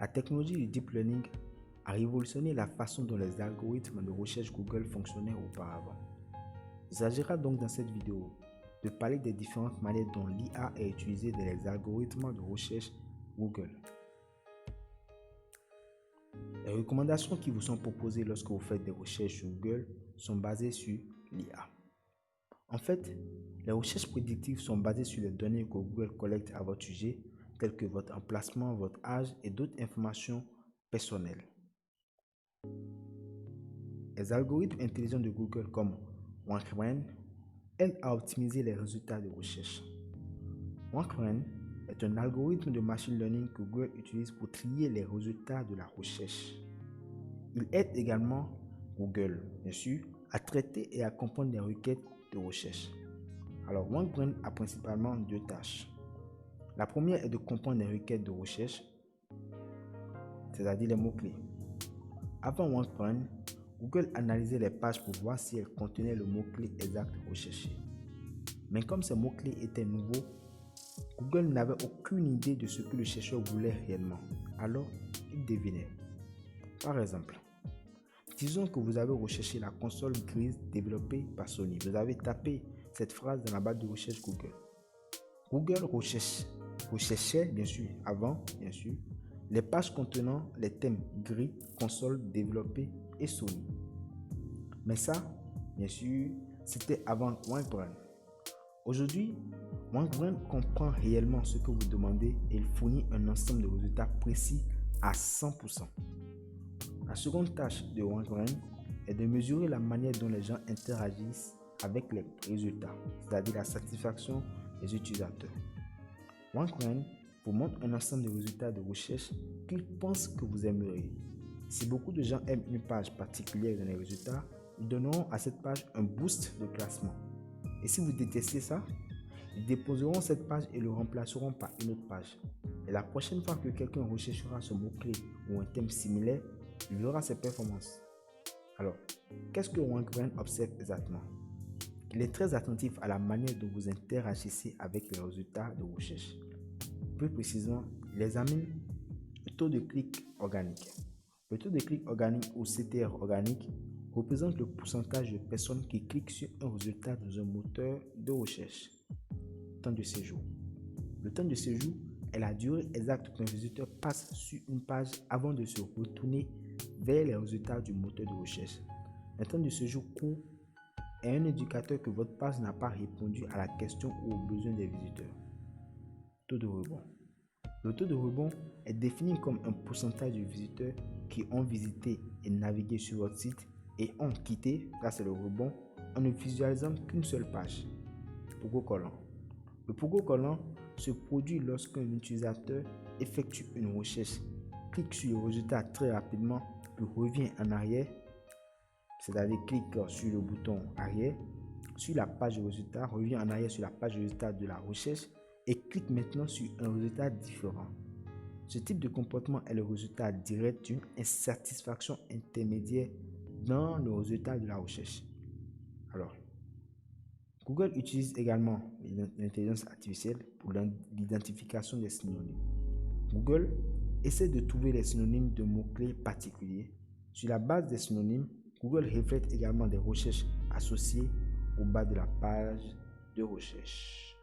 La technologie du deep learning a révolutionné la façon dont les algorithmes de recherche Google fonctionnaient auparavant. Il s'agira donc dans cette vidéo de parler des différentes manières dont l'IA est utilisée dans les algorithmes de recherche Google. Les recommandations qui vous sont proposées lorsque vous faites des recherches sur Google sont basées sur l'IA. En fait, les recherches prédictives sont basées sur les données que Google collecte à votre sujet, telles que votre emplacement, votre âge et d'autres informations personnelles. Les algorithmes intelligents de Google comme WankRAN aident à optimiser les résultats de recherche. WankRAN est un algorithme de machine learning que Google utilise pour trier les résultats de la recherche. Il aide également Google, bien sûr, à traiter et à comprendre les requêtes de recherche. Alors, WankRAN a principalement deux tâches. La première est de comprendre les requêtes de recherche, c'est-à-dire les mots-clés. Avant WankRAN, Google analysait les pages pour voir si elles contenaient le mot-clé exact recherché. Mais comme ces mots-clés étaient nouveaux, Google n'avait aucune idée de ce que le chercheur voulait réellement. Alors, il devinait. Par exemple, disons que vous avez recherché la console grise développée par Sony. Vous avez tapé cette phrase dans la barre de recherche Google. Google recherchait, bien sûr, les pages contenant les thèmes gris, console développée et Sony. Mais ça, bien sûr, c'était avant WankRAN. Aujourd'hui, WankRAN comprend réellement ce que vous demandez et il fournit un ensemble de résultats précis à 100%. La seconde tâche de WankRAN est de mesurer la manière dont les gens interagissent avec les résultats, c'est-à-dire la satisfaction des utilisateurs. WankRAN vous montre un ensemble de résultats de recherche qu'ils pensent que vous aimeriez. Si beaucoup de gens aiment une page particulière dans les résultats, ils donneront à cette page un boost de classement. Et si vous détestez ça, ils déposeront cette page et le remplaceront par une autre page. Et la prochaine fois que quelqu'un recherchera ce mot-clé ou un thème similaire, il verra ses performances. Alors, qu'est-ce que WankRAN observe exactement? Il est très attentif à la manière dont vous interagissez avec les résultats de recherche. Plus précisément, il examine le taux de clic organique. Le taux de clic organique ou CTR organique représente le pourcentage de personnes qui cliquent sur un résultat dans un moteur de recherche. Temps de séjour. Le temps de séjour est la durée exacte qu'un visiteur passe sur une page avant de se retourner vers les résultats du moteur de recherche. Un temps de séjour court est un indicateur que votre page n'a pas répondu à la question ou aux besoins des visiteurs. Taux de rebond. Le taux de rebond est défini comme un pourcentage de visiteurs qui ont visité et navigué sur votre site et ont quitté, là c'est le rebond, en ne visualisant qu'une seule page. Pogo collant. Le pogo collant se produit lorsqu'un utilisateur effectue une recherche, clique sur le résultat très rapidement, puis revient en arrière, c'est-à-dire clique sur le bouton arrière, sur la page de résultat, revient en arrière sur la page de résultat de la recherche et clique maintenant sur un résultat différent. Ce type de comportement est le résultat direct d'une insatisfaction intermédiaire dans le résultat de la recherche. Alors, Google utilise également l'intelligence artificielle pour l'identification des synonymes. Google essaie de trouver les synonymes de mots-clés particuliers. Sur la base des synonymes, Google reflète également des recherches associées au bas de la page de recherche.